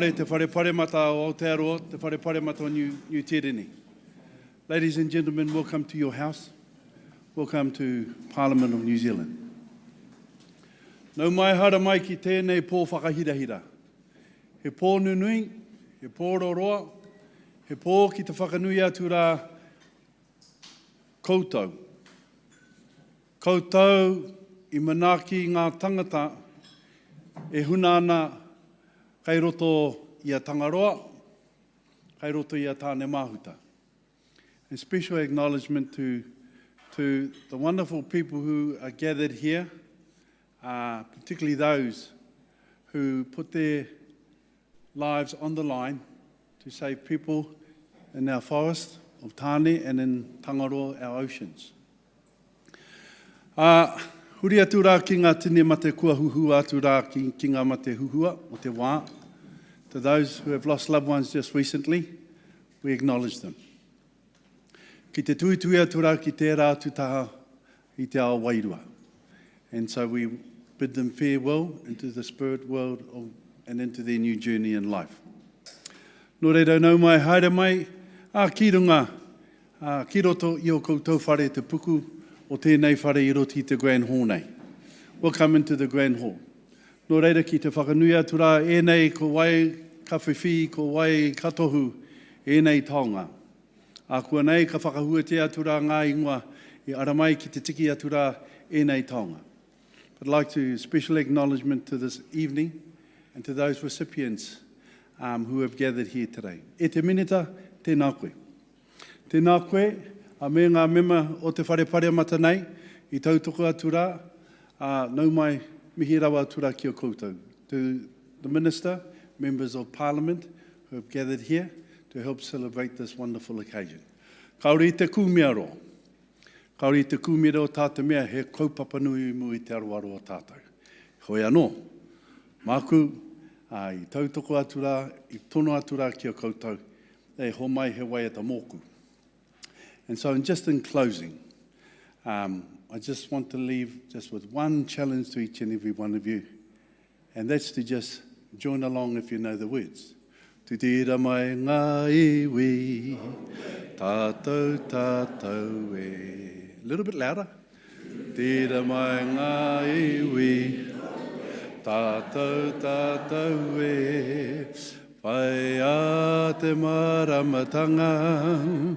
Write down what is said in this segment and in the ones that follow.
Te whare paremata o Aotearoa, te whare paremata o New Tirini. Ladies and gentlemen, welcome to your house. Welcome to Parliament of New Zealand. Nau mai hara mai ki tēnei pō whakahirahira. He pō nunui, he pō roroa, he pō ki te whakanui atu rā koutou. Koutou I manaaki ngā tangata e huna ana kai roto I a Tangaroa, kai roto I a tāne mahuta. And special acknowledgement to the wonderful people who are gathered here, particularly those who put their lives on the line to save people in our forest of Tāne and in Tangaroa, our oceans. Huri atu rā ki ngā tine mate kua huhua atu rā ki ngā mate huhua o te wā. To those who have lost loved ones just recently, we acknowledge them. Ki te tuitui atu rā ki tērā atu taha I te ao wairua. And so we bid them farewell into the spirit world and into their new journey in life. Nō reira nau mai, haere mai, ki runga, ki roto I o koutou whare te puku o tēnei whare I roti te Grand Hall nei. Welcome into the Grand Hall. Nō reira ki te whakanui atu rā, enei ko wai kawhiwhi, ko wai katohu, enei taonga. A kua nei ka whakahua te atu rā ngā ingoa I aramai ki te tiki atu rā, enei taonga. I'd like to special acknowledgement to this evening and to those recipients who have gathered here today. E te minita, tēnā koe. Tēnā koe, a me ngā mema o te whare paremata nei, I tautoko atu rā, nau mai mihi rawa atu rā ki o koutou. To the Minister, members of Parliament who have gathered here to help celebrate this wonderful occasion. Kaore I te kūmea ro. Kaore I te kūmea ro tātou mea he kaupapa nui mu I te aroaroa tātou. Hoi anō, māku, I tautoko atu rā, I tono atu rā ki o koutou, e ho mai he wai ata mōku. And so just in closing, I just want to leave just with one challenge to each and every one of you, and that's to just join along if you know the words. Tu tira mai ngā iwi, tātou tātou e. A little bit louder. Tira mai ngā iwi, tātou tātou e. Pai a te maramatanga,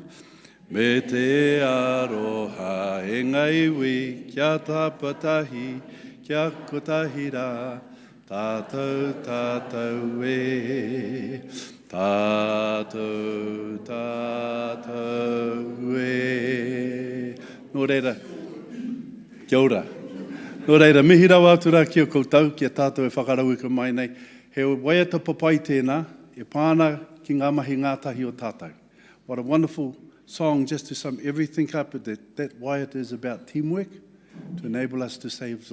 me te aroha e ngā iwi, kia tāpatahi, kia kotahira, tātou tātou e, tātou tātou e. Nō reira, kia ora. Nō reira, mihi rawa atu rā ki o koutou, kia tātou e whakarau ka mai nei. He waiata papai tēnā, e pāna ki ngā mahi ngātahi o tātou. What a wonderful song just to sum everything up, that Waiata is about teamwork to enable us to save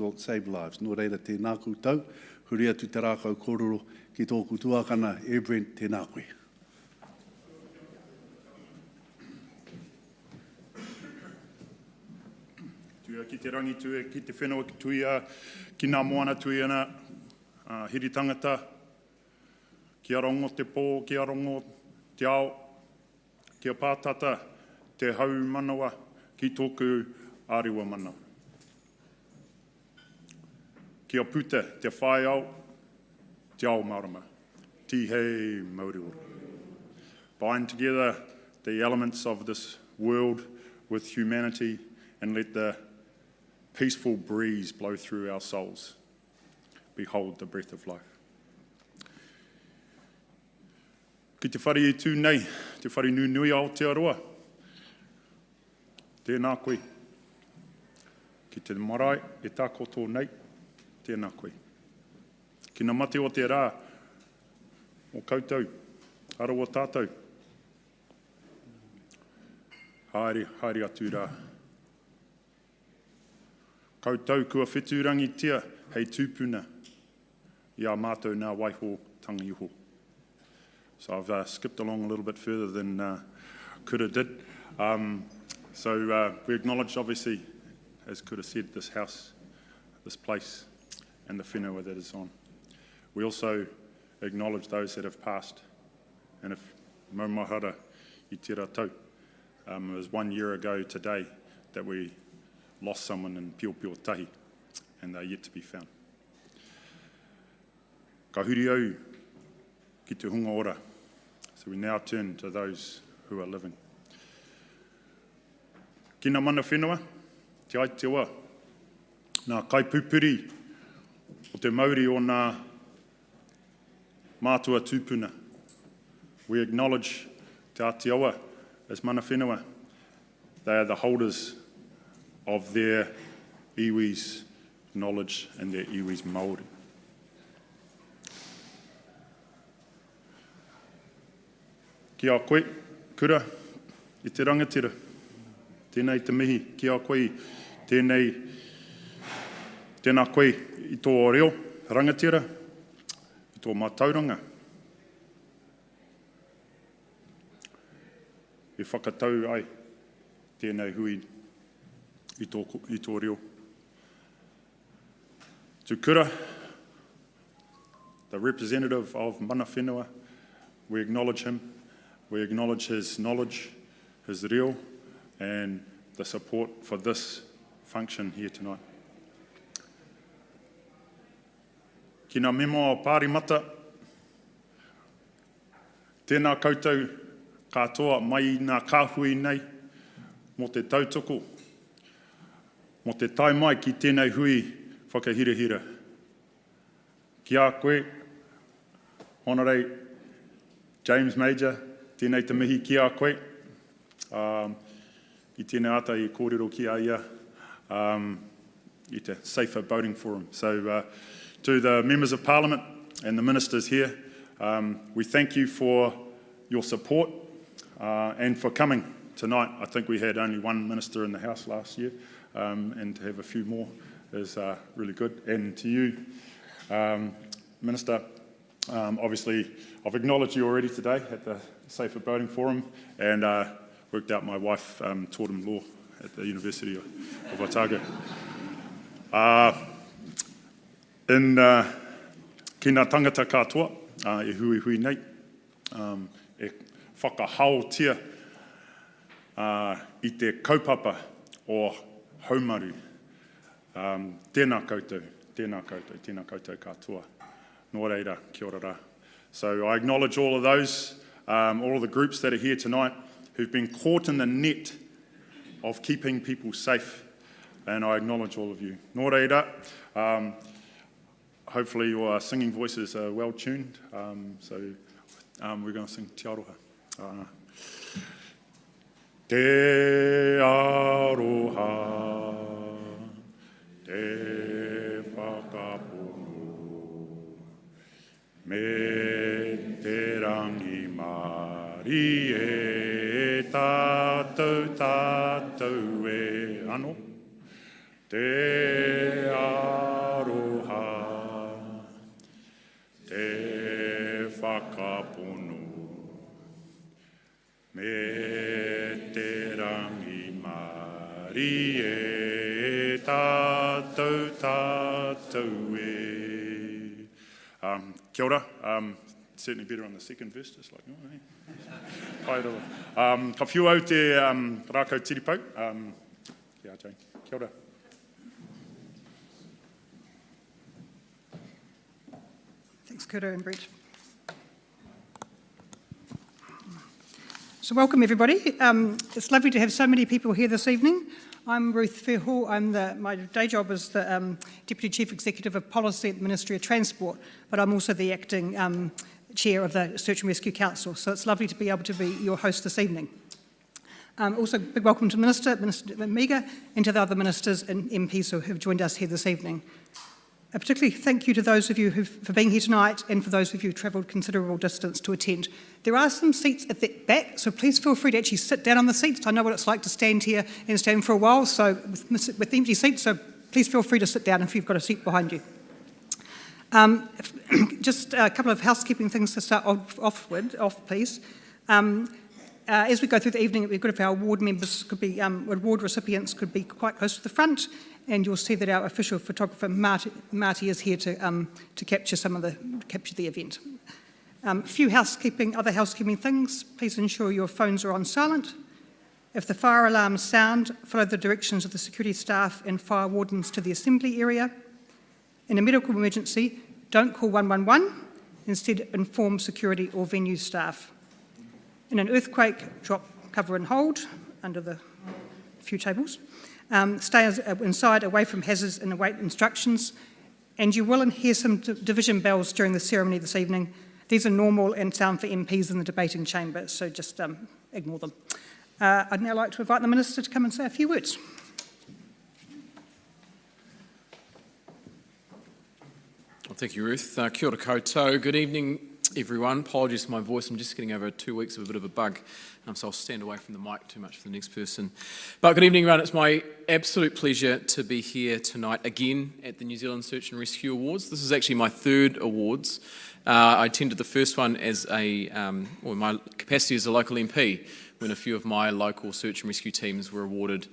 lives. Nō reira, tēnā koutou. Huri atu te rākau kororo ki tōku tuakana, Brent, tēnā koe. Tuia ki te rangi tue, ki te whenua ki tuia, ki ngā moana tui ana, hiri tangata, ki arongo te pō, ki arongo te ao, ki a pātata, te hau manawa, ki tōku ārewa manawa. Ki a puta, te whai au, te ao marama. Tihei Māori. Bind together the elements of this world with humanity and let the peaceful breeze blow through our souls. Behold the breath of life. Ki te whare I tū nei, te whare nui a Aotearoa. Tēnā koe. Ki te marae, e tākoto nei, tēnā koe. Ki na mate o te rā, o koutou, arawa tātou. Haere atu rā. Koutou kua whetūrangi tia, hei tūpuna, I a mātou nā waiho tanga iho. So I've skipped along a little bit further than could have did. So we acknowledge, obviously, as could have said, this house, this place, and the whenua that is on. We also acknowledge those that have passed. And if maumahara I tira tau, it was 1 year ago today that we lost someone in Pio Pio Tahi, and they're yet to be found. Ka huri au ki te hunga ora. So we now turn to those who are living. Kina mana whenua, te ai te wā. Nā kaipupuri o te Māori o nā mātua tūpuna. We acknowledge te Ātiawa as mana whenua. They are the holders of their iwi's knowledge and their iwi's Māori. Kia koe, kura, I te rangatira. Tēnei te mihi, kia koe, tēnā koe I tō reo, rangatira, I tō mātauranga. E whakatau ai, tēnei hui I tō reo. To Kura, the representative of mana whenua, we acknowledge him. We acknowledge his knowledge, his reo, and the support for this function here tonight. Ki ngā memo o Pārimata, tēnā koutou katoa mai I ngā kāhui nei, mo te tautoko, mo te tai mai ki tēnei hui whakahirahira. Ki a koe, Honoré James Major, tēnei te mihi ki a koe. I tēnei ata I kōrero ki a ia, I te Safer Boating Forum. So to the members of Parliament and the ministers here, we thank you for your support and for coming tonight. I think we had only one minister in the House last year, and to have a few more is really good. And to you, Minister, obviously I've acknowledged you already today at the Safer Boating Forum, and worked out my wife taught him law at the University of Otago. Ki ngā tangata katoa, e hui nei, e whakahaotia I te kaupapa o haumaru. Tēnā koutou katoa. Nō reira, kia ora rā. So I acknowledge all of those, all of the groups that are here tonight who've been caught in the net of keeping people safe, and I acknowledge all of you. Nō reira, hopefully your singing voices are well tuned, so we're going to sing Te Aroha. Te Aroha, te whakapono, me te rangi mari e tātou e ano. Te aroha, te whakapono, me te rangi mari e tātou e. Kia ora. Certainly better on the second verse, just like, ka whiu au te rākau tiripau. Kia Jane. Kia ora. Thanks, Kura and Brett. So welcome, everybody. It's lovely to have so many people here this evening. I'm Ruth Whirhall. My day job is the Deputy Chief Executive of Policy at the Ministry of Transport, but I'm also the acting Chair of the Search and Rescue Council. So it's lovely to be able to be your host this evening. Also, big welcome to Minister Miga, and to the other ministers and MPs who have joined us here this evening. Particularly thank you to those of you for being here tonight, and for those of you who travelled considerable distance to attend. There are some seats at the back, so please feel free to actually sit down on the seats. I know what it's like to stand here and stand for a while, so with empty seats, so please feel free to sit down if you've got a seat behind you. Just a couple of housekeeping things to start off, please. As we go through the evening, it would be good if our award members could be, award recipients could be quite close to the front, and you'll see that our official photographer Marty is here to capture the event. Other housekeeping things. Please ensure your phones are on silent. If the fire alarms sound, follow the directions of the security staff and fire wardens to the assembly area. In a medical emergency, don't call 111. Instead, inform security or venue staff. In an earthquake, drop, cover and hold under the few tables. Stay inside, away from hazards and await instructions. And you will hear some division bells during the ceremony this evening. These are normal and sound for MPs in the debating chamber, so just ignore them. I'd now like to invite the Minister to come and say a few words. Well, thank you, Ruth. Kia ora koutou. Good evening, everyone. Apologies for my voice. I'm just getting over 2 weeks of a bit of a bug, so I'll stand away from the mic too much for the next person. But good evening, everyone. It's my absolute pleasure to be here tonight again at the New Zealand Search and Rescue Awards. This is actually my third awards. I attended the first one as my capacity as a local MP, when a few of my local search and rescue teams were awarded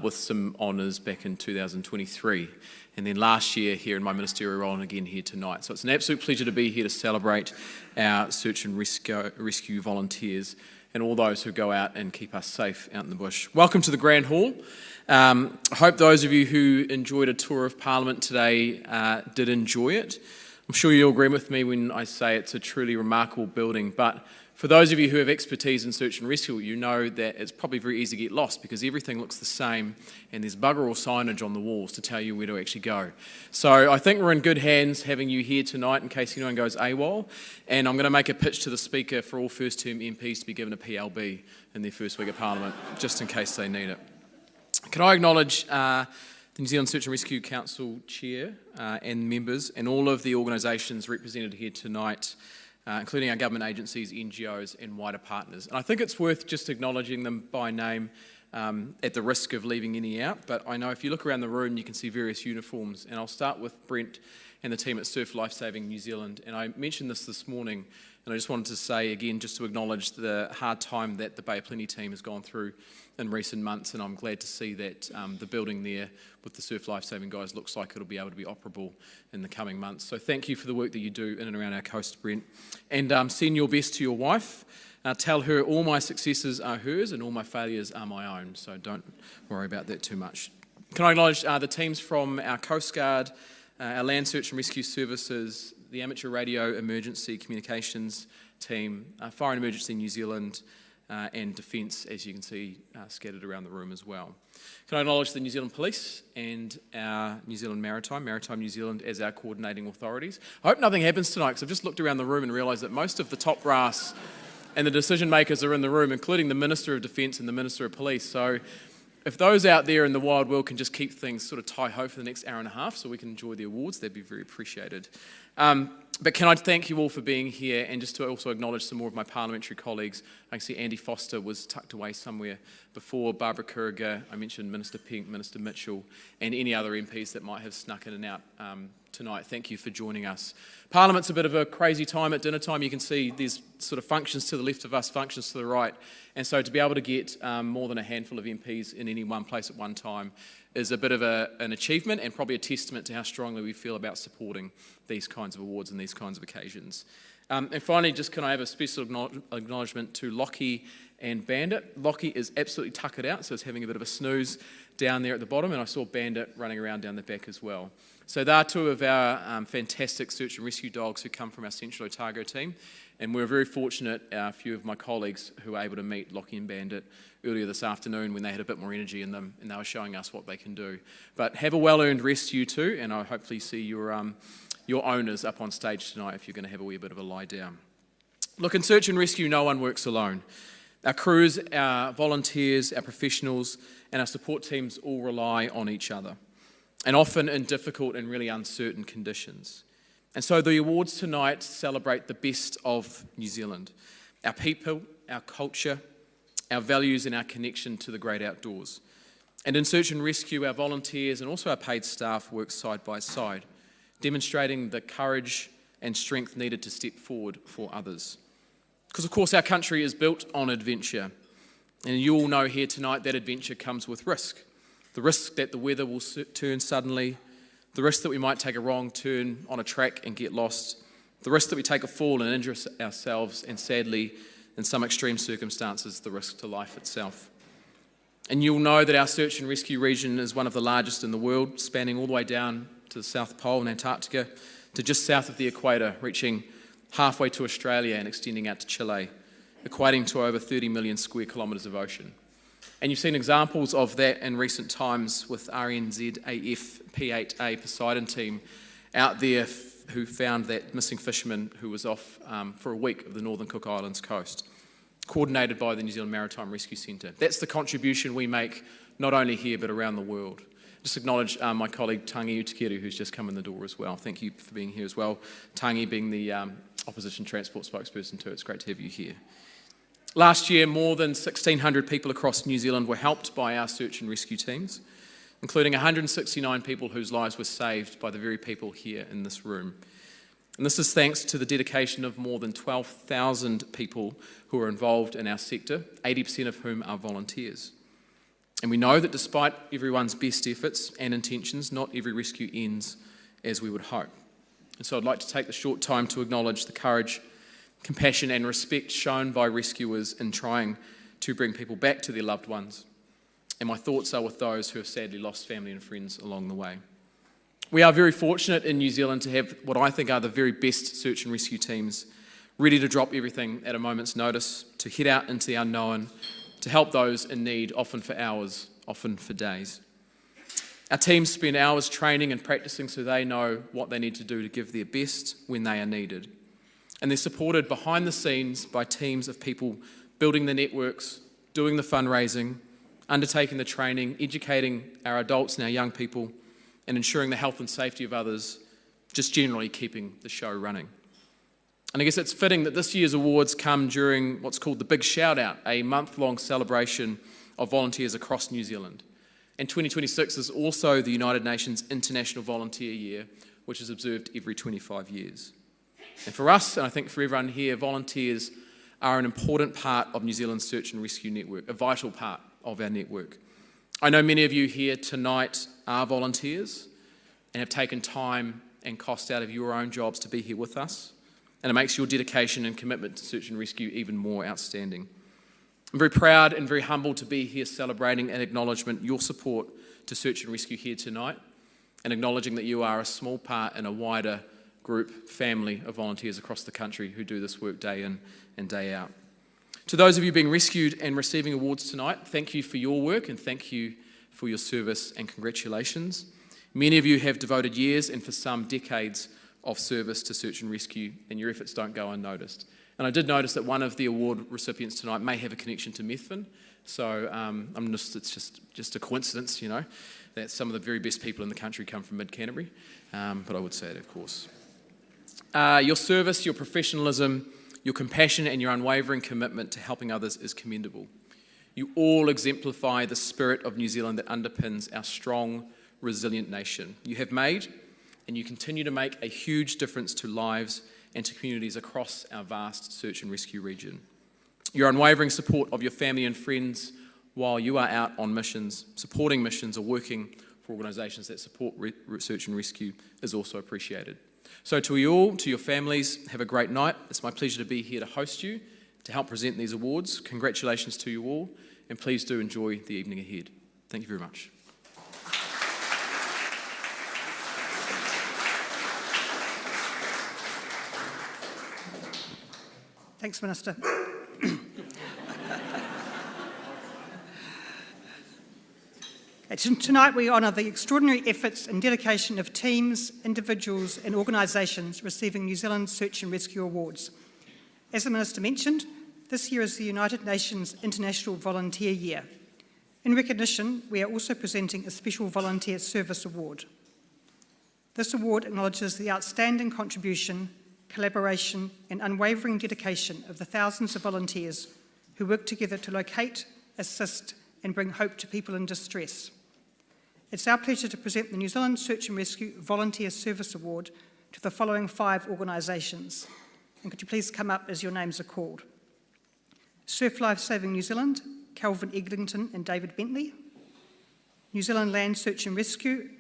with some honours back in 2023. And then last year here in my ministerial role and again here tonight. So it's an absolute pleasure to be here to celebrate our search and rescue volunteers and all those who go out and keep us safe out in the bush. Welcome to the Grand Hall. I hope those of you who enjoyed a tour of Parliament today did enjoy it. I'm sure you'll agree with me when I say it's a truly remarkable building, but for those of you who have expertise in search and rescue, you know that it's probably very easy to get lost because everything looks the same and there's bugger all signage on the walls to tell you where to actually go. So I think we're in good hands having you here tonight in case anyone goes AWOL, and I'm going to make a pitch to the Speaker for all first-term MPs to be given a PLB in their first week of Parliament, just in case they need it. Can I acknowledge the New Zealand Search and Rescue Council Chair and members and all of the organisations represented here tonight, including our government agencies, NGOs and wider partners. And I think it's worth just acknowledging them by name at the risk of leaving any out, but I know if you look around the room you can see various uniforms, and I'll start with Brent and the team at Surf Lifesaving New Zealand. And I mentioned this morning, and I just wanted to say again, just to acknowledge the hard time that the Bay of Plenty team has gone through in recent months, and I'm glad to see that the building there with the Surf Lifesaving guys looks like it'll be able to be operable in the coming months. So thank you for the work that you do in and around our coast, Brent. And send your best to your wife. Tell her all my successes are hers and all my failures are my own, so don't worry about that too much. Can I acknowledge the teams from our Coast Guard, our Land Search and Rescue Services, the Amateur Radio Emergency Communications team, Fire and Emergency New Zealand, and Defence, as you can see, scattered around the room as well. Can I acknowledge the New Zealand Police and our New Zealand Maritime New Zealand as our coordinating authorities. I hope nothing happens tonight, because I've just looked around the room and realised that most of the top brass and the decision makers are in the room, including the Minister of Defence and the Minister of Police. So if those out there in the wild world can just keep things sort of tie-ho for the next hour and a half so we can enjoy the awards, that'd be very appreciated. But can I thank you all for being here, and just to also acknowledge some more of my parliamentary colleagues. I can see Andy Foster was tucked away somewhere before, Barbara Kuriger, I mentioned Minister Pink, Minister Mitchell, and any other MPs that might have snuck in and out tonight. Thank you for joining us. Parliament's a bit of a crazy time at dinner time. You can see there's sort of functions to the left of us, functions to the right, and so to be able to get more than a handful of MPs in any one place at one time is a bit of an achievement, and probably a testament to how strongly we feel about supporting these kinds of awards and these kinds of occasions. And finally, just can I have a special acknowledgement to Lockie and Bandit. Lockie is absolutely tuckered out, so he's having a bit of a snooze down there at the bottom, and I saw Bandit running around down the back as well. So they are two of our fantastic search and rescue dogs who come from our Central Otago team, and we're very fortunate, a few of my colleagues who were able to meet Lockie and Bandit earlier this afternoon when they had a bit more energy in them and they were showing us what they can do. But have a well-earned rest, you two, and I'll hopefully see your owners up on stage tonight if you're going to have a wee bit of a lie down. Look, in search and rescue, no one works alone. Our crews, our volunteers, our professionals, and our support teams all rely on each other, and often in difficult and really uncertain conditions. And so the awards tonight celebrate the best of New Zealand, our people, our culture, our values and our connection to the great outdoors. And in search and rescue, our volunteers and also our paid staff work side by side, demonstrating the courage and strength needed to step forward for others. Because of course our country is built on adventure, and you all know here tonight that adventure comes with risk. The risk that the weather will turn suddenly, the risk that we might take a wrong turn on a track and get lost, the risk that we take a fall and injure ourselves, and sadly, in some extreme circumstances, the risk to life itself. And you'll know that our search and rescue region is one of the largest in the world, spanning all the way down to the South Pole and Antarctica, to just south of the equator, reaching halfway to Australia and extending out to Chile, equating to over 30 million square kilometres of ocean. And you've seen examples of that in recent times with RNZAF P8A Poseidon team out there who found that missing fisherman who was off for a week of the Northern Cook Islands coast, coordinated by the New Zealand Maritime Rescue Centre. That's the contribution we make, not only here but around the world. Just acknowledge my colleague Tangi Utukeru, who's just come in the door as well. Thank you for being here as well. Tangi being the opposition transport spokesperson too. It's great to have you here. Last year, more than 1,600 people across New Zealand were helped by our search and rescue teams, including 169 people whose lives were saved by the very people here in this room. And this is thanks to the dedication of more than 12,000 people who are involved in our sector, 80% of whom are volunteers. And we know that despite everyone's best efforts and intentions, not every rescue ends as we would hope. And so I'd like to take the short time to acknowledge the courage, compassion and respect shown by rescuers in trying to bring people back to their loved ones. And my thoughts are with those who have sadly lost family and friends along the way. We are very fortunate in New Zealand to have what I think are the very best search and rescue teams, ready to drop everything at a moment's notice, to head out into the unknown, to help those in need, often for hours, often for days. Our teams spend hours training and practicing so they know what they need to do to give their best when they are needed. And they're supported behind the scenes by teams of people building the networks, doing the fundraising, undertaking the training, educating our adults and our young people, and ensuring the health and safety of others, just generally keeping the show running. And I guess it's fitting that this year's awards come during what's called the Big Shout Out, a month-long celebration of volunteers across New Zealand. And 2026 is also the United Nations International Volunteer Year, which is observed every 25 years. And for us, and I think for everyone here, volunteers are an important part of New Zealand's search and rescue network, a vital part of our network. I know many of you here tonight are volunteers and have taken time and cost out of your own jobs to be here with us, and it makes your dedication and commitment to search and rescue even more outstanding. I'm very proud and very humbled to be here celebrating and acknowledgement your support to search and rescue here tonight, and acknowledging that you are a small part in a wider group, family of volunteers across the country who do this work day in and day out. To those of you being rescued and receiving awards tonight, thank you for your work and thank you for your service and congratulations. Many of you have devoted years and for some decades of service to search and rescue, and your efforts don't go unnoticed. And I did notice that one of the award recipients tonight may have a connection to Methven, so it's just a coincidence, you know, that some of the very best people in the country come from mid-Canterbury, but I would say it, of course. Your service, your professionalism, your compassion and your unwavering commitment to helping others is commendable. You all exemplify the spirit of New Zealand that underpins our strong, resilient nation. You have made and you continue to make a huge difference to lives and to communities across our vast search and rescue region. Your unwavering support of your family and friends while you are out on missions, supporting missions or working for organisations that support search and rescue is also appreciated. So to you all, to your families, have a great night. It's my pleasure to be here to host you, to help present these awards. Congratulations to you all, and please do enjoy the evening ahead. Thank you very much. Thanks, Minister. Tonight we honour the extraordinary efforts and dedication of teams, individuals and organisations receiving New Zealand Search and Rescue Awards. As the Minister mentioned, this year is the United Nations International Volunteer Year. In recognition, we are also presenting a special Volunteer Service Award. This award acknowledges the outstanding contribution, collaboration and unwavering dedication of the thousands of volunteers who work together to locate, assist and bring hope to people in distress. It's our pleasure to present the New Zealand Search and Rescue Volunteer Service Award to the following 5 organisations. And could you please come up as your names are called? Surf Life Saving New Zealand, Calvin Eglinton and David Bentley. New Zealand Land Search and Rescue,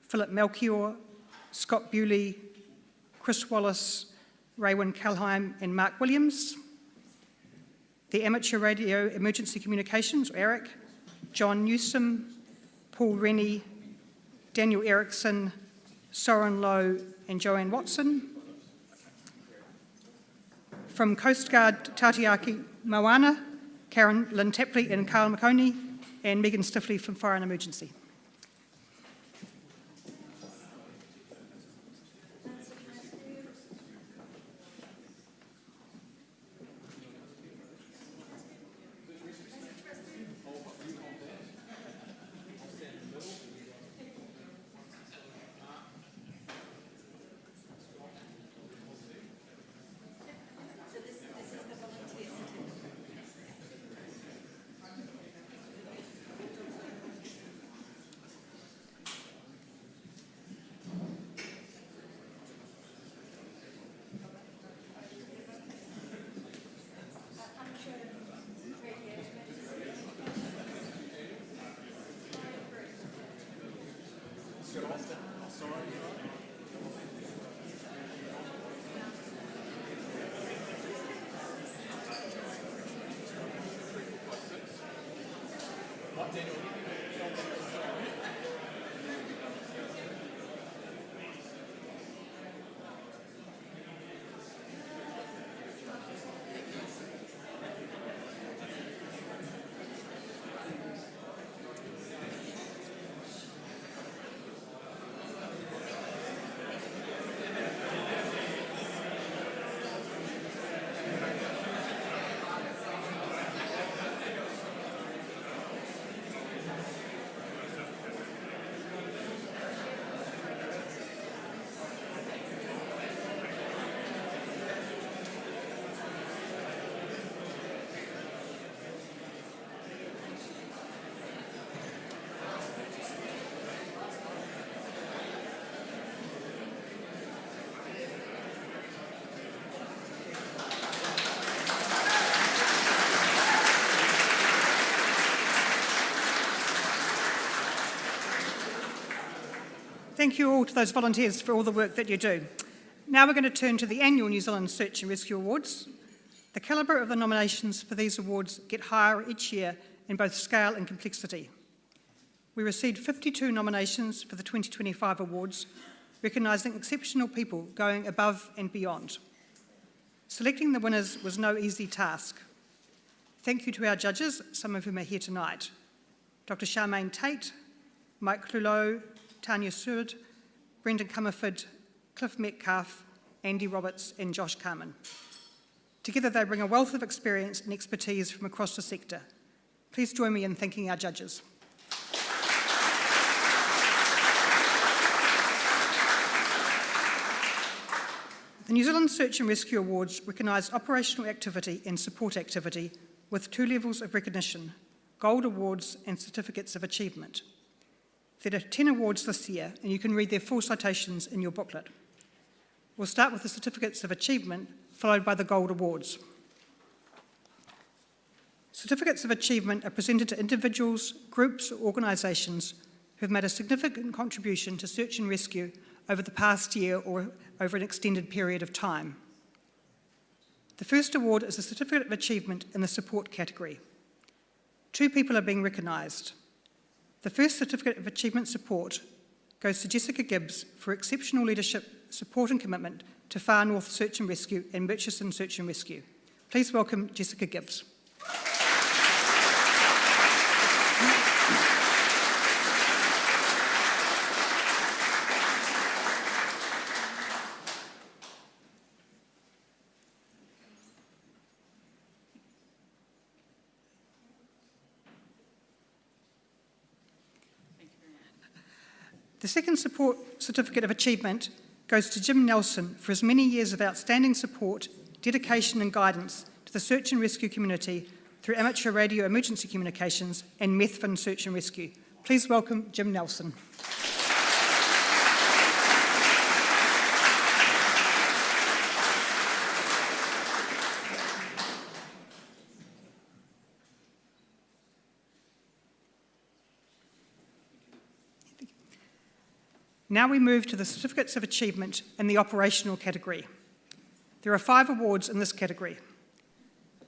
Philip Melchior, Scott Bewley, Chris Wallace, Raywin Kalheim and Mark Williams. The Amateur Radio Emergency Communications, or ARIC, John Newsom, Paul Rennie, Daniel Erickson, Soren Lowe and Joanne Watson. From Coast Guard Tatiaki Moana, Karen Lynn Tapley and Carl McConey, and Megan Stiffley from Fire and Emergency. Thank you all to those volunteers for all the work that you do. Now we're going to turn to the annual New Zealand Search and Rescue Awards. The calibre of the nominations for these awards get higher each year in both scale and complexity. We received 52 nominations for the 2025 awards, recognising exceptional people going above and beyond. Selecting the winners was no easy task. Thank you to our judges, some of whom are here tonight. Dr. Charmaine Tate, Mike Clulow, Tanya Seward, Brendan Comerford, Cliff Metcalf, Andy Roberts and Josh Carman. Together they bring a wealth of experience and expertise from across the sector. Please join me in thanking our judges. The New Zealand Search and Rescue Awards recognise operational activity and support activity with 2 levels of recognition, Gold Awards and Certificates of Achievement. There are 10 awards this year, and you can read their full citations in your booklet. We'll start with the Certificates of Achievement, followed by the Gold Awards. Certificates of Achievement are presented to individuals, groups or organisations who have made a significant contribution to search and rescue over the past year or over an extended period of time. The first award is a Certificate of Achievement in the support category. 2 people are being recognised. The first Certificate of Achievement support goes to Jessica Gibbs for exceptional leadership, support and commitment to Far North Search and Rescue and Murchison Search and Rescue. Please welcome Jessica Gibbs. The second support Certificate of Achievement goes to Jim Nelson for his many years of outstanding support, dedication and guidance to the search and rescue community through amateur radio emergency communications and Methven Search and Rescue. Please welcome Jim Nelson. Now we move to the Certificates of Achievement in the operational category. There are 5 awards in this category.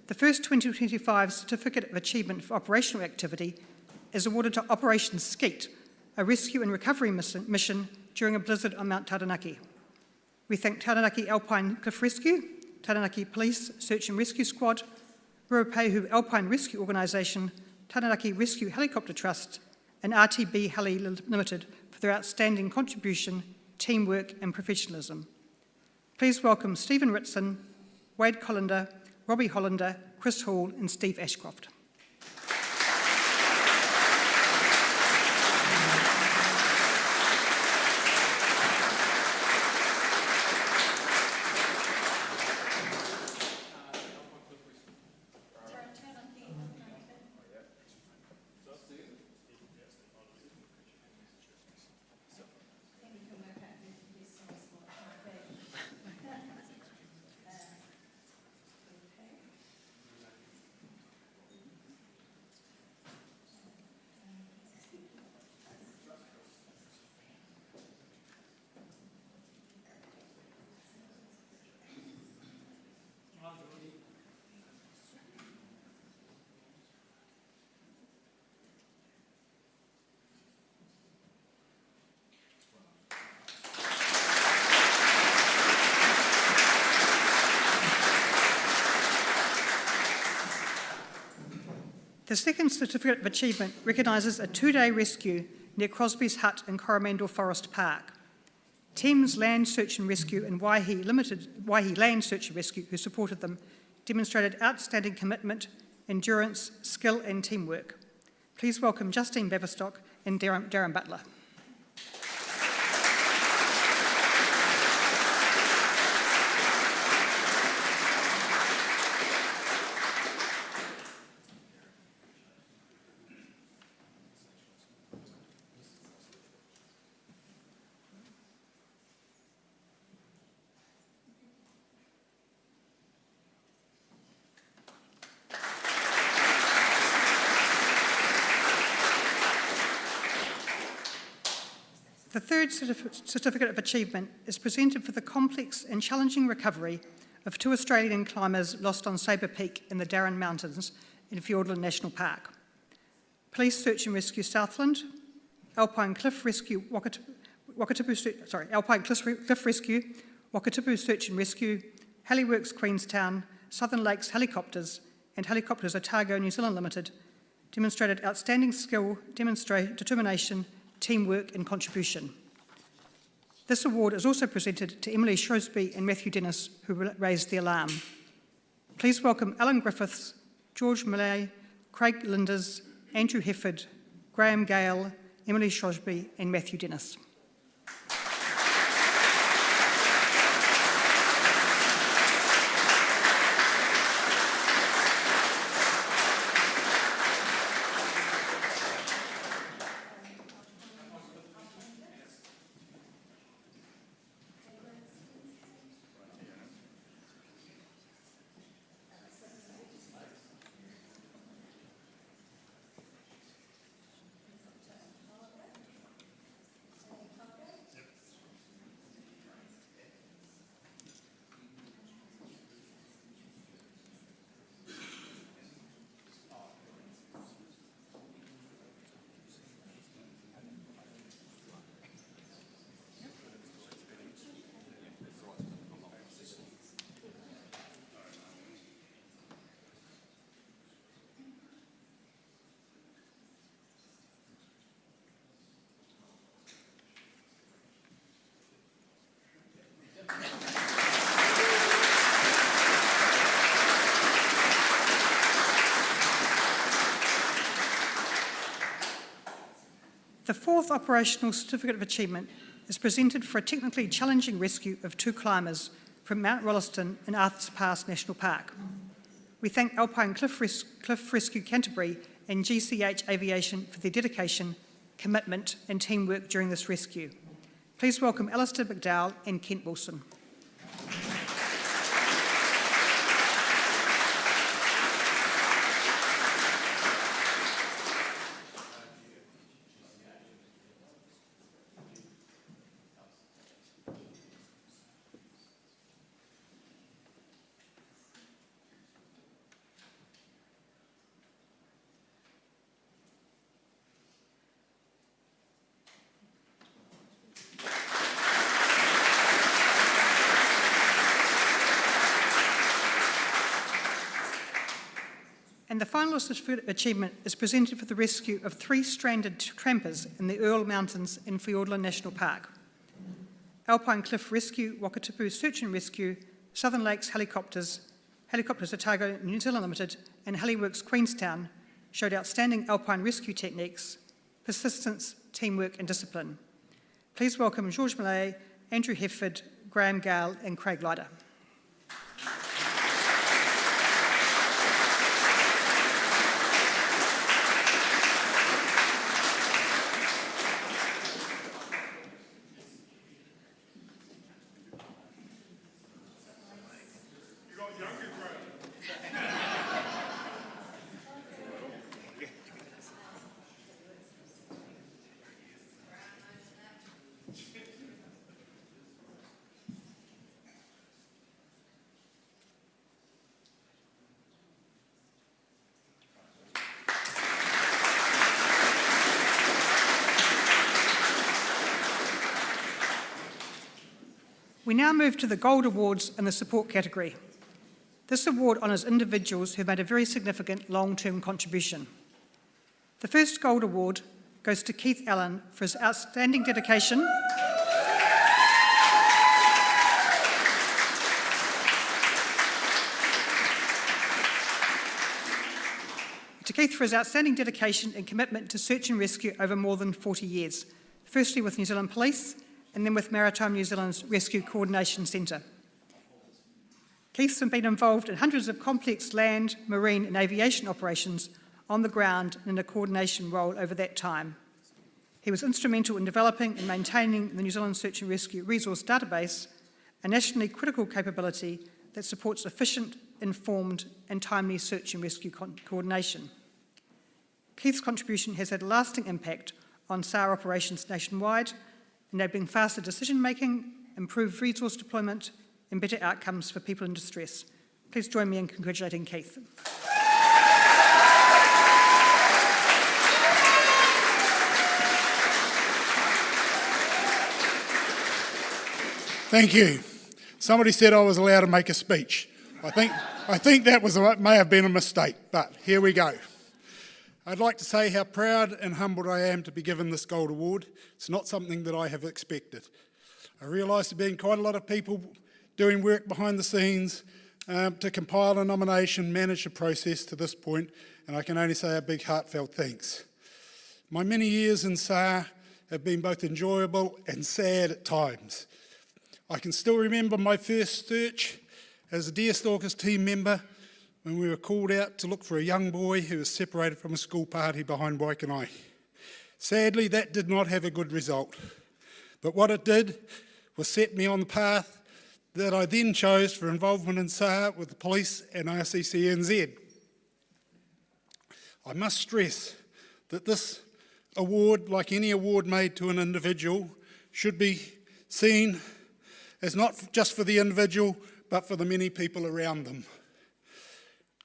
The first 2025 Certificate of Achievement for Operational Activity is awarded to Operation Skeet, a rescue and recovery mission during a blizzard on Mount Taranaki. We thank Taranaki Alpine Cliff Rescue, Taranaki Police Search and Rescue Squad, Ruapehu Alpine Rescue Organisation, Taranaki Rescue Helicopter Trust, and RTB Heli Limited for their outstanding contribution, teamwork and professionalism. Please welcome Stephen Ritson, Wade Collender, Robbie Hollander, Chris Hall and Steve Ashcroft. The second Certificate of Achievement recognises a 2-day rescue near Crosby's Hut in Coromandel Forest Park. Teams Land Search and Rescue and Waihi Land Search and Rescue, who supported them, demonstrated outstanding commitment, endurance, skill and teamwork. Please welcome Justine Baverstock and Darren Butler. The third Certificate of Achievement is presented for the complex and challenging recovery of 2 Australian climbers lost on Sabre Peak in the Darren Mountains in Fiordland National Park. Police Search and Rescue Southland, Alpine Cliff Rescue Alpine Cliff Rescue, Wakatipu Search and Rescue, Heliworks Queenstown, Southern Lakes Helicopters and Helicopters Otago New Zealand Limited demonstrated outstanding skill, determination, teamwork and contribution. This award is also presented to Emily Shrewsbury and Matthew Dennis, who raised the alarm. Please welcome Alan Griffiths, George Millay, Craig Linders, Andrew Hefford, Graham Gale, Emily Shrewsbury and Matthew Dennis. The fourth Operational Certificate of Achievement is presented for a technically challenging rescue of 2 climbers from Mount Rolleston in Arthurs Pass National Park. We thank Alpine Cliff Rescue Canterbury and GCH Aviation for their dedication, commitment and teamwork during this rescue. Please welcome Alistair McDowell and Kent Wilson. And the finalist achievement is presented for the rescue of 3 stranded trampers in the Earl Mountains in Fiordland National Park. Alpine Cliff Rescue, Wakatipu Search and Rescue, Southern Lakes Helicopters, Helicopters Otago New Zealand Limited, and Heliworks Queenstown showed outstanding alpine rescue techniques, persistence, teamwork and discipline. Please welcome George Millay, Andrew Hefford, Graham Gale and Craig Lyder. We now move to the Gold Awards in the support category. This award honours individuals who made a very significant long-term contribution. The first Gold Award goes to Keith Allen for his outstanding dedication and commitment to search and rescue over more than 40 years, firstly with New Zealand Police and then with Maritime New Zealand's Rescue Coordination Centre. Keith's been involved in hundreds of complex land, marine and aviation operations on the ground in a coordination role over that time. He was instrumental in developing and maintaining the New Zealand Search and Rescue Resource Database, a nationally critical capability that supports efficient, informed and timely search and rescue coordination. Keith's contribution has had a lasting impact on SAR operations nationwide, enabling faster decision-making, improved resource deployment, and better outcomes for people in distress. Please join me in congratulating Keith. Thank you. Somebody said I was allowed to make a speech. I think that may have been a mistake, but here we go. I'd like to say how proud and humbled I am to be given this Gold Award. It's not something that I have expected. I realise there have been quite a lot of people doing work behind the scenes to compile a nomination, manage the process to this point, and I can only say a big heartfelt thanks. My many years in SAR have been both enjoyable and sad at times. I can still remember my first search as a Deerstalkers team member when we were called out to look for a young boy who was separated from a school party behind Waikanae. Sadly, that did not have a good result, but what it did was set me on the path that I then chose for involvement in SAR with the police and RCCNZ. I must stress that this award, like any award made to an individual, should be seen as not just for the individual, but for the many people around them.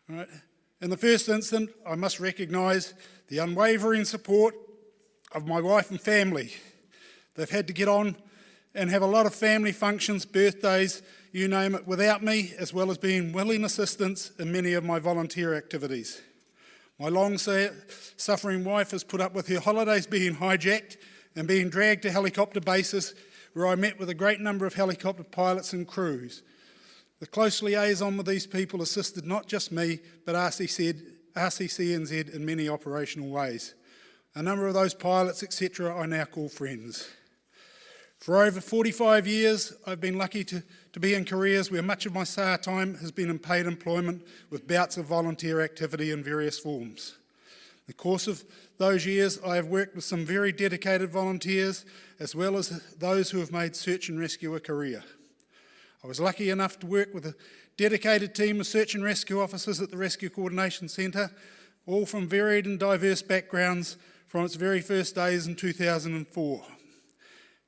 All right. In the first instance, I must recognise the unwavering support of my wife and family. They've had to get on and have a lot of family functions, birthdays, you name it, without me, as well as being willing assistance in many of my volunteer activities. My long-suffering wife has put up with her holidays being hijacked and being dragged to helicopter bases where I met with a great number of helicopter pilots and crews. The close liaison with these people assisted not just me, but RCCNZ in many operational ways. A number of those pilots, etc., I now call friends. For over 45 years, I've been lucky to be in careers where much of my SAR time has been in paid employment with bouts of volunteer activity in various forms. In the course of those years, I have worked with some very dedicated volunteers, as well as those who have made search and rescue a career. I was lucky enough to work with a dedicated team of search and rescue officers at the Rescue Coordination Centre, all from varied and diverse backgrounds from its very first days in 2004.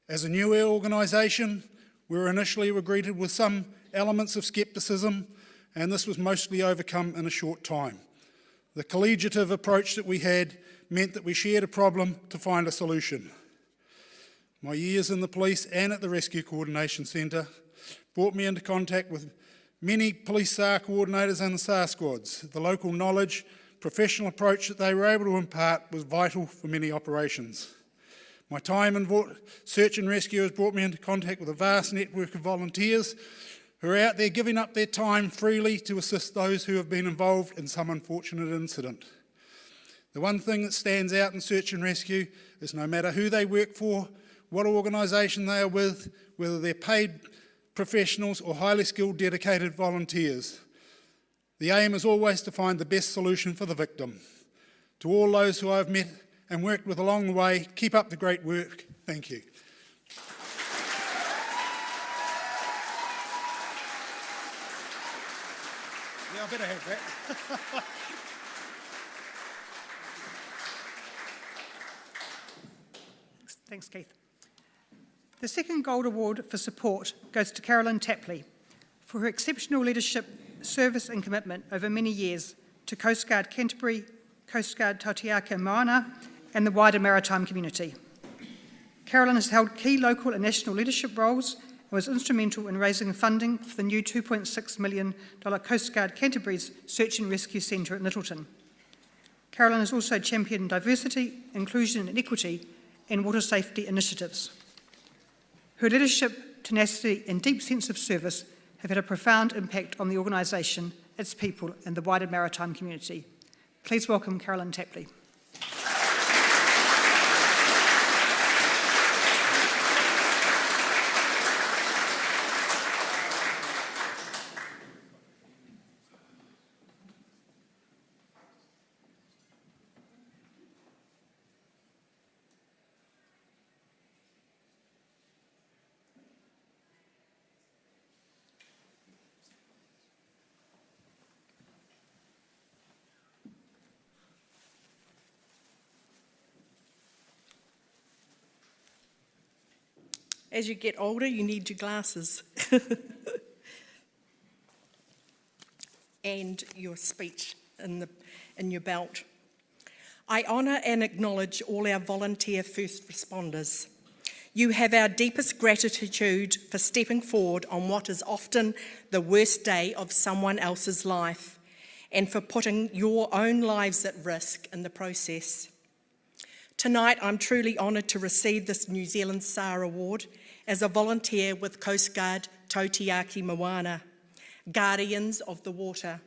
As a new organisation, we were initially greeted with some elements of scepticism, and this was mostly overcome in a short time. The collegiative approach that we had meant that we shared a problem to find a solution. My years in the police and at the Rescue Coordination Centre brought me into contact with many police SAR coordinators and the SAR squads. The local knowledge, professional approach that they were able to impart was vital for many operations. My time in search and rescue has brought me into contact with a vast network of volunteers who are out there giving up their time freely to assist those who have been involved in some unfortunate incident. The one thing that stands out in search and rescue is no matter who they work for, what organisation they are with, whether they're paid professionals or highly skilled, dedicated volunteers, the aim is always to find the best solution for the victim. To all those who I've met and worked with along the way, keep up the great work. Thank you. Yeah, I better have that. Thanks, Keith. The second Gold Award for support goes to Carolyn Tapley for her exceptional leadership, service and commitment over many years to Coast Guard Canterbury, Coast Guard Tautiaki Moana and the wider maritime community. Carolyn has held key local and national leadership roles and was instrumental in raising funding for the new $2.6 million Coast Guard Canterbury's Search and Rescue Centre at Littleton. Carolyn has also championed diversity, inclusion and equity and water safety initiatives. Her leadership, tenacity and deep sense of service have had a profound impact on the organisation, its people and the wider maritime community. Please welcome Carolyn Tapley. As you get older, you need your glasses and your speech in your belt. I honour and acknowledge all our volunteer first responders. You have our deepest gratitude for stepping forward on what is often the worst day of someone else's life and for putting your own lives at risk in the process. Tonight, I'm truly honoured to receive this New Zealand SAR Award as a volunteer with Coast Guard Tautiaki Moana, Guardians of the Water.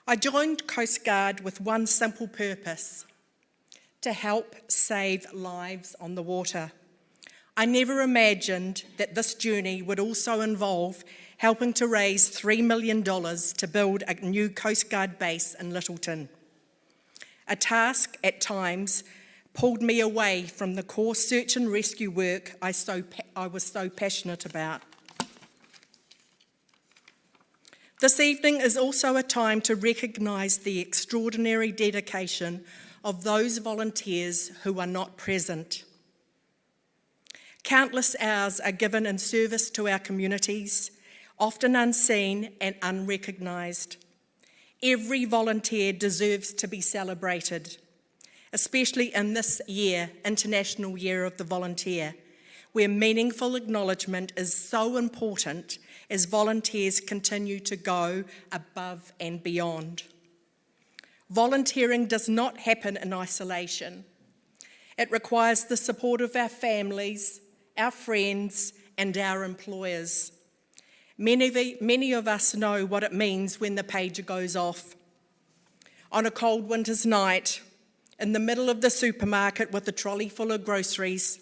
I joined Coast Guard with one simple purpose: to help save lives on the water. I never imagined that this journey would also involve helping to raise $3 million to build a new Coast Guard base in Littleton. A task at times pulled me away from the core search and rescue work I was so passionate about. This evening is also a time to recognise the extraordinary dedication of those volunteers who are not present. Countless hours are given in service to our communities, often unseen and unrecognised. Every volunteer deserves to be celebrated, especially in this year, International Year of the Volunteer, where meaningful acknowledgement is so important as volunteers continue to go above and beyond. Volunteering does not happen in isolation. It requires the support of our families, our friends, and our employers. Many of us know what it means when the pager goes off. On a cold winter's night, in the middle of the supermarket with a trolley full of groceries,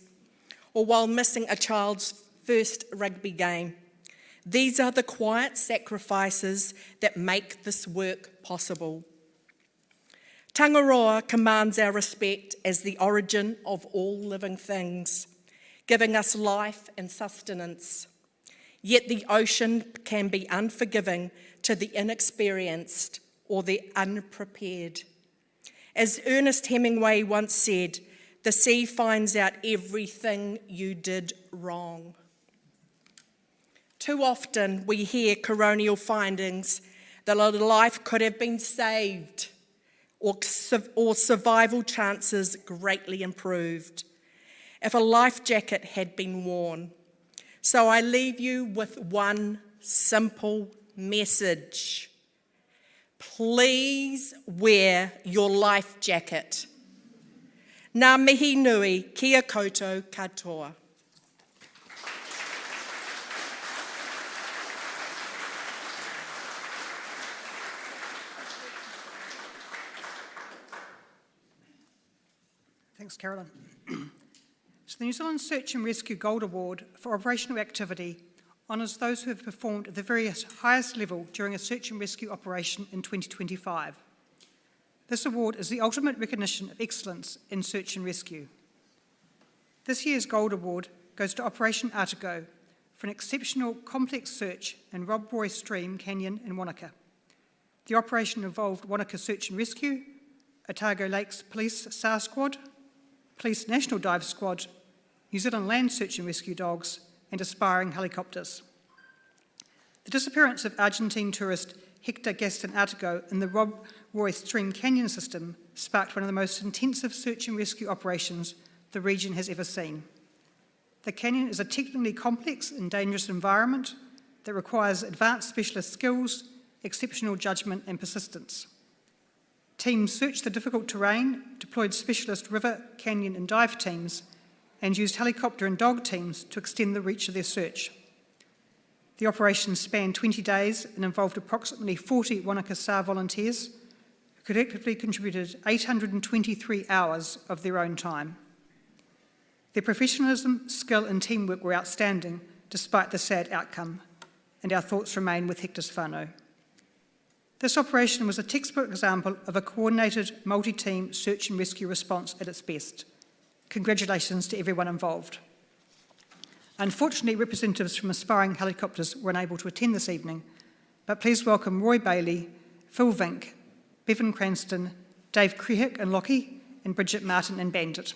or while missing a child's first rugby game. These are the quiet sacrifices that make this work possible. Tangaroa commands our respect as the origin of all living things, giving us life and sustenance. Yet the ocean can be unforgiving to the inexperienced or the unprepared. As Ernest Hemingway once said, the sea finds out everything you did wrong. Too often we hear coronial findings that a life could have been saved or survival chances greatly improved if a life jacket had been worn. So I leave you with one simple message. please wear your life jacket. Ngā mihi nui, kia koutou katoa. Thanks, Carolyn. So the New Zealand Search and Rescue Gold Award for operational activity honours those who have performed at the very highest level during a search and rescue operation in 2025. This award is the ultimate recognition of excellence in search and rescue. This year's Gold Award goes to Operation Artigo for an exceptional complex search in Rob Roy Stream Canyon in Wanaka. The operation involved Wanaka Search and Rescue, Otago Lakes Police SAR Squad, Police National Dive Squad, New Zealand Land Search and Rescue Dogs, and aspiring helicopters. The disappearance of Argentine tourist Hector Gaston Artigo in the Rob Roy Stream Canyon system sparked one of the most intensive search and rescue operations the region has ever seen. The canyon is a technically complex and dangerous environment that requires advanced specialist skills, exceptional judgment and persistence. Teams searched the difficult terrain, deployed specialist river, canyon and dive teams, and used helicopter and dog teams to extend the reach of their search. The operation spanned 20 days and involved approximately 40 Wanaka SAR volunteers who collectively contributed 823 hours of their own time. Their professionalism, skill and teamwork were outstanding despite the sad outcome, and our thoughts remain with Hector's whānau. This operation was a textbook example of a coordinated multi-team search and rescue response at its best. Congratulations to everyone involved. Unfortunately, representatives from aspiring helicopters were unable to attend this evening, but please welcome Roy Bailey, Phil Vink, Bevan Cranston, Dave Crehick and Lockie, and Bridget Martin and Bandit.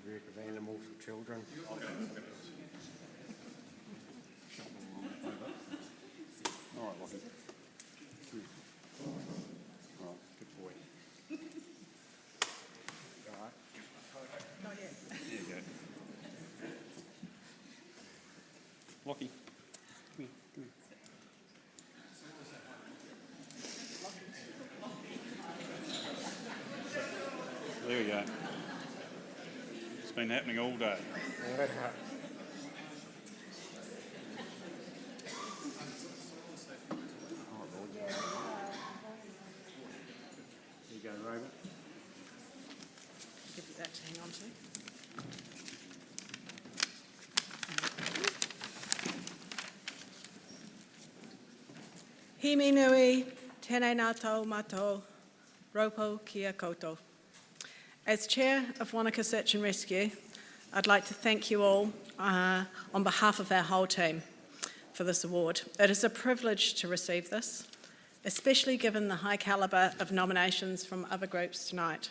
Work of animals for children. All right, Lockie. All right, good boy. All right. Not yet. There you go. Lockie, come here, come here. There we go. It's been happening all day. Here you go, Roman. Give you that to hang on to. Himi nui, tēnei nā tau mātou, raupo kia koutou. As Chair of Wanaka Search and Rescue, I'd like to thank you all on behalf of our whole team for this award. It is a privilege to receive this, especially given the high calibre of nominations from other groups tonight.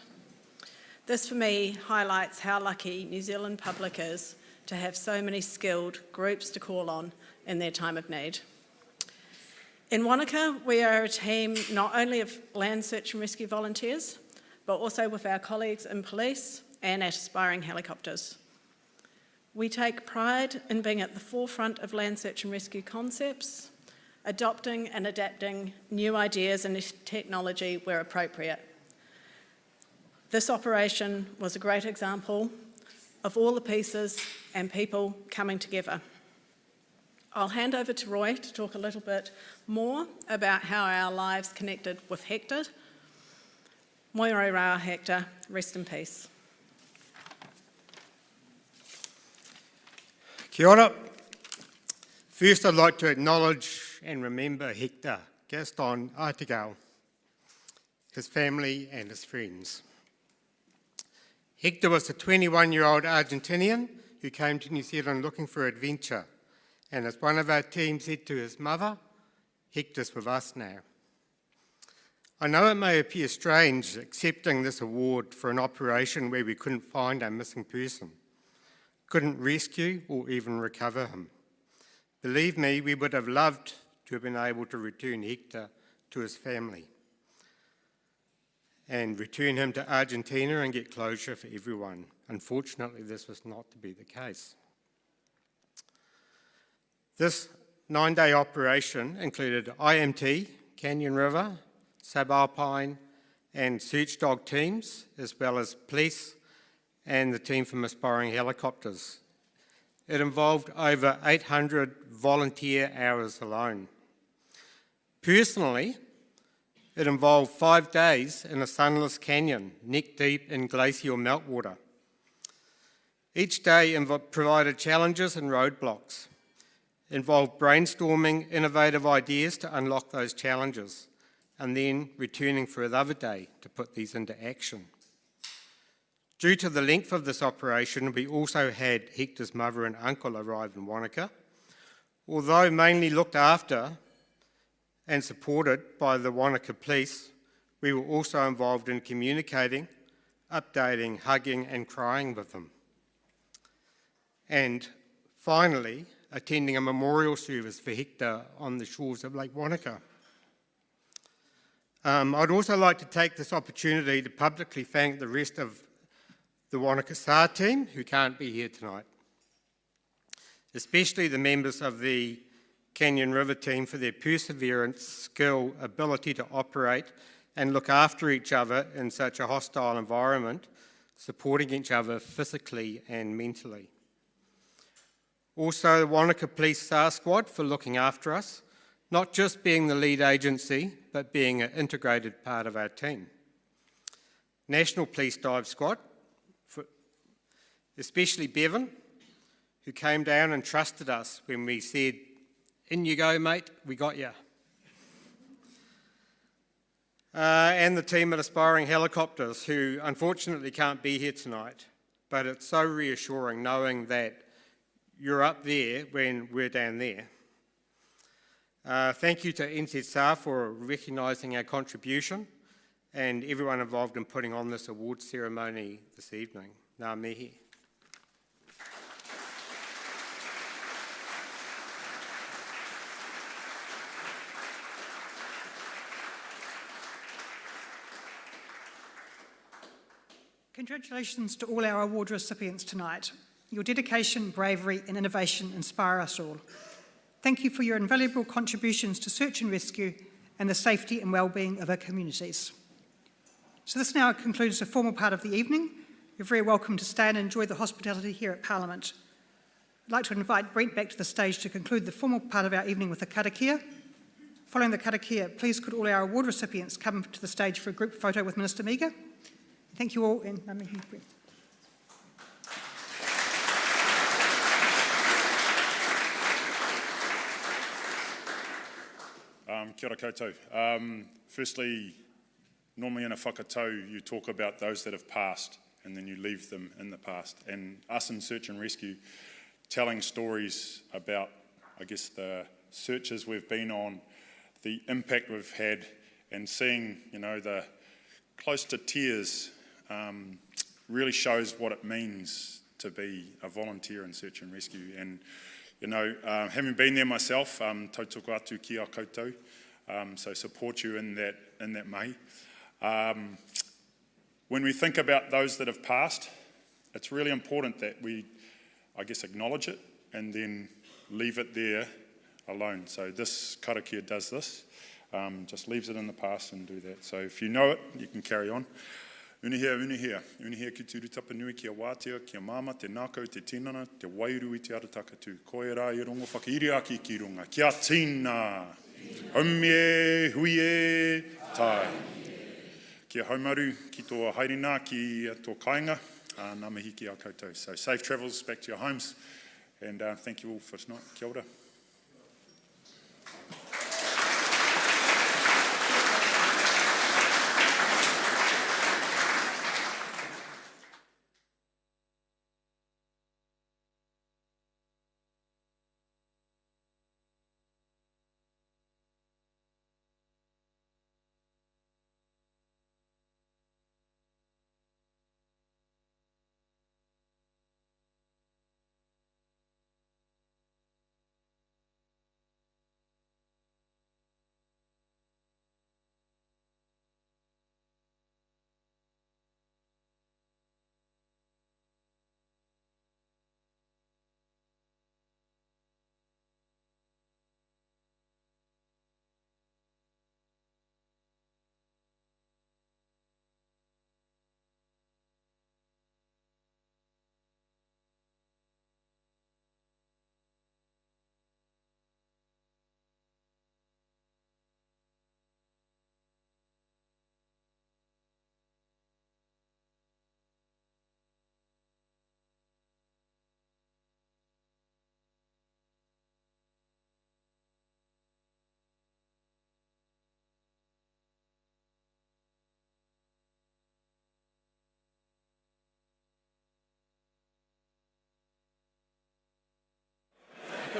This for me highlights how lucky New Zealand public is to have so many skilled groups to call on in their time of need. In Wanaka, we are a team not only of land search and rescue volunteers, but also with our colleagues in police and at aspiring helicopters. We take pride in being at the forefront of land search and rescue concepts, adopting and adapting new ideas and technology where appropriate. This operation was a great example of all the pieces and people coming together. I'll hand over to Roy to talk a little bit more about how our lives connected with Hector. Moiroi rā Hector, rest in peace. Kia ora. First, I'd like to acknowledge and remember Hector Gaston Artigau, his family and his friends. Hector was a 21-year-old Argentinian who came to New Zealand looking for adventure, and as one of our team said to his mother, Hector's with us now. I know it may appear strange accepting this award for an operation where we couldn't find a missing person, couldn't rescue or even recover him. Believe me, we would have loved to have been able to return Hector to his family and return him to Argentina and get closure for everyone. Unfortunately, this was not to be the case. This 9-day operation included IMT, Canyon River, Subalpine and search dog teams, as well as police and the team from Aspiring Helicopters. It involved over 800 volunteer hours alone. Personally, it involved 5 days in a sunless canyon, neck deep in glacial meltwater. Each day provided challenges and roadblocks, involved brainstorming innovative ideas to unlock those challenges, and then returning for another day to put these into action. Due to the length of this operation, we also had Hector's mother and uncle arrive in Wanaka. Although mainly looked after and supported by the Wanaka Police, we were also involved in communicating, updating, hugging and crying with them. And finally, attending a memorial service for Hector on the shores of Lake Wanaka. I'd also like to take this opportunity to publicly thank the rest of the Wanaka SAR team who can't be here tonight, especially the members of the Canyon River team for their perseverance, skill, ability to operate and look after each other in such a hostile environment, supporting each other physically and mentally. Also, the Wanaka Police SAR Squad for looking after us, not just being the lead agency, but being an integrated part of our team. National Police Dive Squad, especially Bevan, who came down and trusted us when we said, "In you go, mate, we got you." And the team at Aspiring Helicopters, who unfortunately can't be here tonight, but it's so reassuring knowing that you're up there when we're down there. Thank you to NZSAR for recognising our contribution and everyone involved in putting on this awards ceremony this evening. Ngā mihi. Congratulations to all our award recipients tonight. Your dedication, bravery and innovation inspire us all. Thank you for your invaluable contributions to search and rescue and the safety and well-being of our communities. So this now concludes the formal part of the evening. You're very welcome to stay and enjoy the hospitality here at Parliament. I'd like to invite Brent back to the stage to conclude the formal part of our evening with the karakia. Following the karakia, please could all our award recipients come to the stage for a group photo with Minister Miga. Thank you all, and ngā mihi. Kia ora koutou. Firstly, normally in a whakatau you talk about those that have passed and then you leave them in the past. And us in Search and Rescue, telling stories about, I guess, the searches we've been on, the impact we've had, and seeing, you know, the close to tears really shows what it means to be a volunteer in Search and Rescue. And, you know, having been there myself, tautoko atu ki a koutou, so support you in that mahi. When we think about those that have passed, it's really important that we, I guess, acknowledge it and then leave it there alone. So this karakia does this, just leaves it in the past and do that. So if you know it, you can carry on. Unihia ki turu tapa nui ki a wātea, ki a māma, te nākau, te tinana, te wairu I te arataka tū. Koe rā I rongo whakairi aki ki runga. Kia tīna, haumie, huie, tai. Kia haumaru ki tō hairina ki tō kāinga, ngā mihi ki a koutou. So safe travels back to your homes, and thank you all for tonight. Kia ora.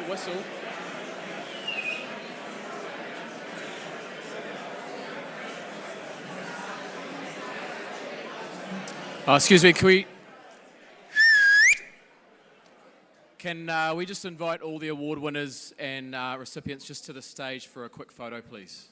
the whistle. Excuse me, can we just invite all the award winners and recipients just to the stage for a quick photo, please?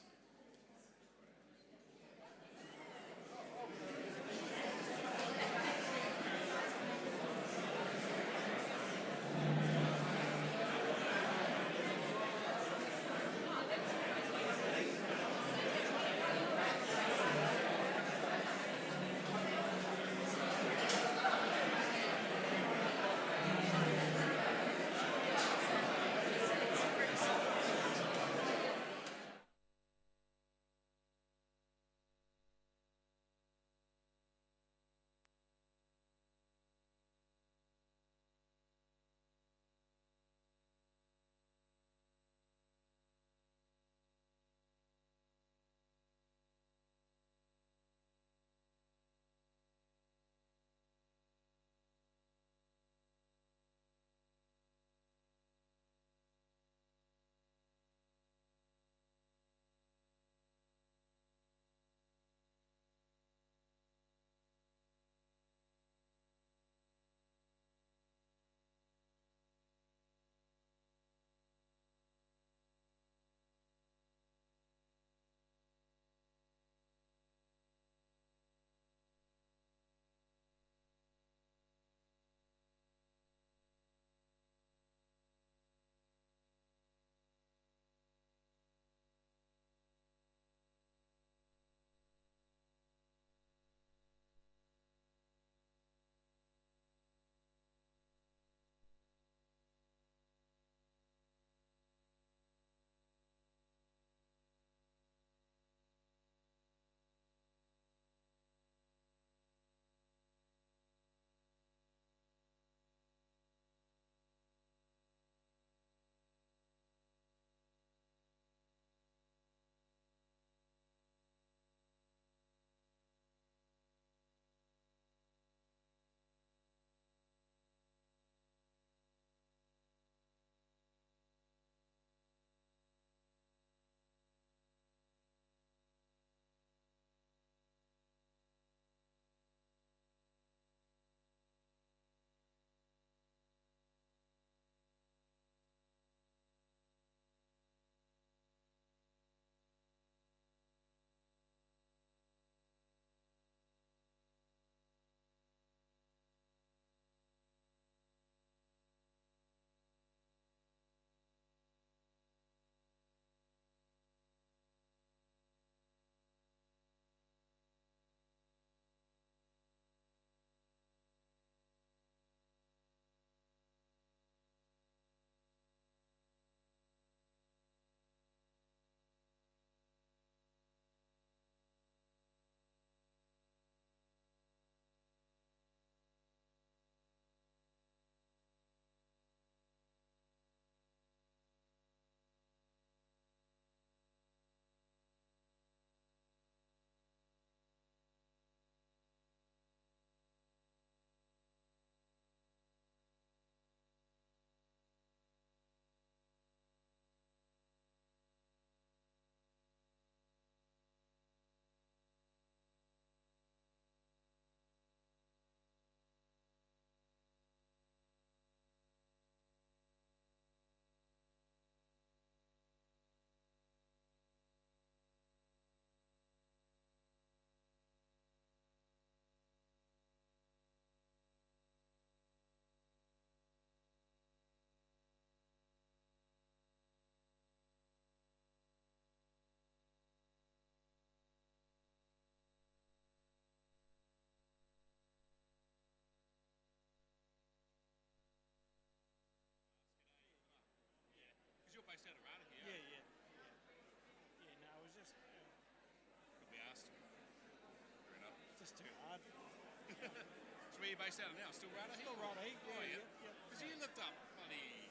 Where are you based out of now? Still Rata Heat? Still Rata Heat, Oh, yeah. Because you lived up bloody...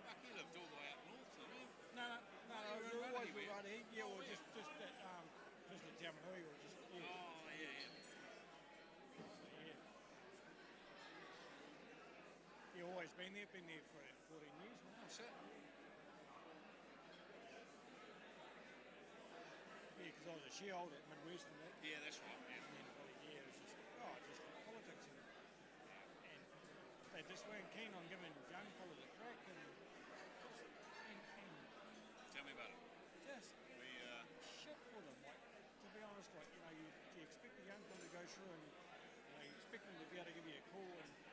Fuck, you lived all the way up north, didn't you? No, you were in we're always Rata with Heat, Rata Heat, yeah, Oh, or yeah. just at Tamarui, or just, yeah. Oh, yeah. Yeah, always been there for 14 years now. That's it. Yeah, because I was a shareholder at Midwest and that. Yeah, that's right. Yeah. And then for a year it was just like politics. And they just weren't keen on giving young fellas a crack. And Tell me about it. just We, shit for them. Like, to be honest, like, you expect the young fella to go through and you expect them to be able to give you a call and